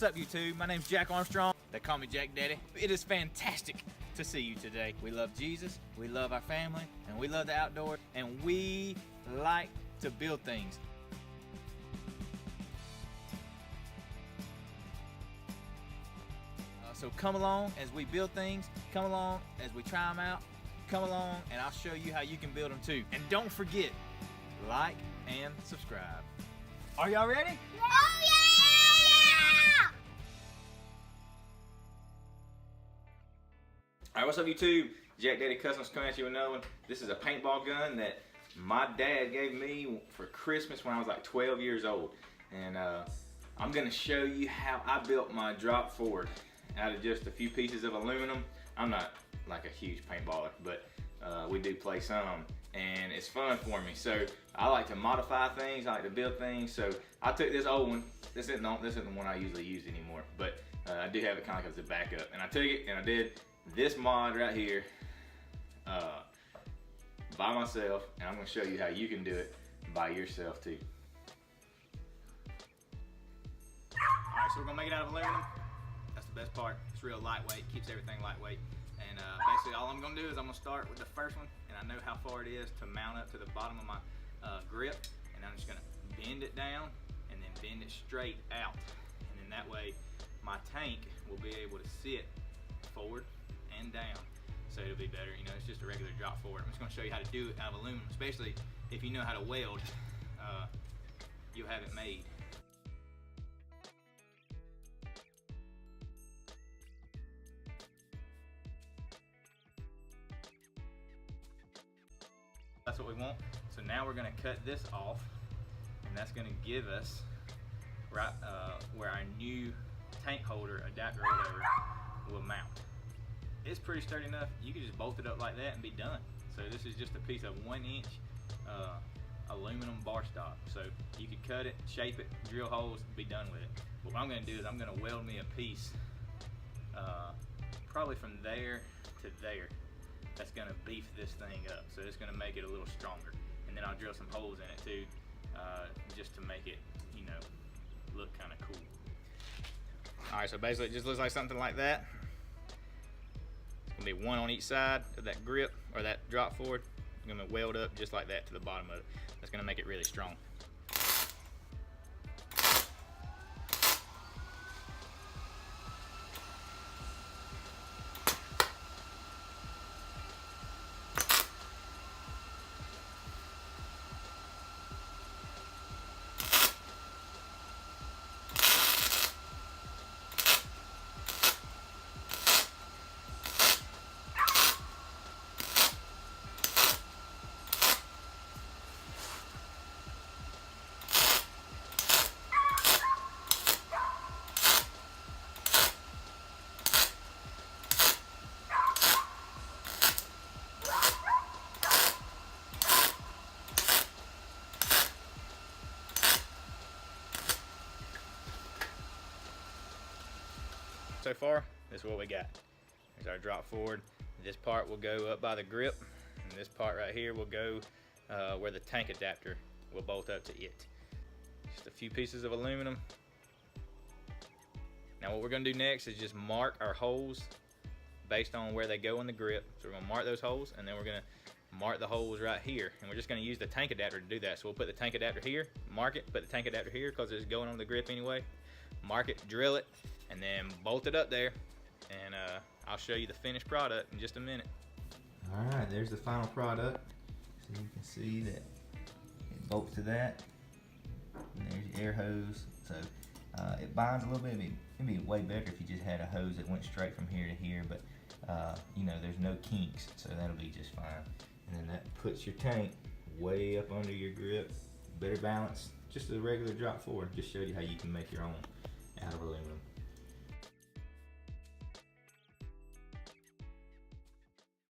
up, YouTube? My name's Jack Armstrong. They call me Jack Daddy. It is fantastic to see you today. We love Jesus, we love our family, and we love the outdoors, and we like to build things. So come along as we build things, come along as we try them out, come along and I'll show you how you can build them too. And don't forget, like and subscribe. Are y'all ready? Oh yeah! Alright, what's up YouTube? Jack Daddy Customs coming at you with another one. This is a paintball gun that my dad gave me for Christmas when I was like 12 years old. And I'm gonna show you how I built my drop forward out of just a few pieces of aluminum. I'm not like a huge paintballer, but we do play some, and it's fun for me. So I like to modify things, I like to build things. So I took this old one. This isn't the one I usually use anymore, but I do have it kind of like as a backup. And I took it and I did this mod right here by myself, and I'm gonna show you how you can do it by yourself too. All right, so we're gonna make it out of aluminum. That's the best part. It's real lightweight, keeps everything lightweight. And basically all I'm gonna do is I'm gonna start with the first one, and I know how far it is to mount up to the bottom of my grip, and I'm just gonna bend it down and then bend it straight out. And then that way my tank will be able to sit forward and down. So it'll be better, you know, it's just a regular drop forward. I'm just gonna show you how to do it out of aluminum, especially if you know how to weld, you'll have it made. That's what we want. So now we're gonna cut this off, and that's gonna give us right where our new tank holder adapter or whatever will mount. It's pretty sturdy enough. You can just bolt it up like that and be done. So this is just a piece of 1-inch aluminum bar stock. So you could cut it, shape it, drill holes, be done with it. But what I'm gonna do is I'm gonna weld me a piece probably from there to there. That's gonna beef this thing up, so it's gonna make it a little stronger. And then I'll drill some holes in it too, just to make it, you know, look kind of cool. All right, so basically it just looks like something like that. It's gonna be one on each side of that grip or that drop forward. I'm gonna weld up just like that to the bottom of it. That's gonna make it really strong. So far, this is what we got. Here's our drop forward. This part will go up by the grip, and this part right here will go where the tank adapter will bolt up to it. Just a few pieces of aluminum. Now what we're gonna do next is just mark our holes based on where they go in the grip. So we're gonna mark those holes, and then we're gonna mark the holes right here. And we're just gonna use the tank adapter to do that. So we'll put the tank adapter here, mark it, put the tank adapter here because it's going on the grip anyway. Mark it, drill it, and then bolt it up there, and I'll show you the finished product in just a minute. All right, there's the final product. So you can see that it bolts to that, and there's your air hose. So it binds a little bit. It'd be way better if you just had a hose that went straight from here to here, but you know, there's no kinks, so that'll be just fine. And then that puts your tank way up under your grip, better balance. Just a regular drop forward. Just showed you how you can make your own out of aluminum.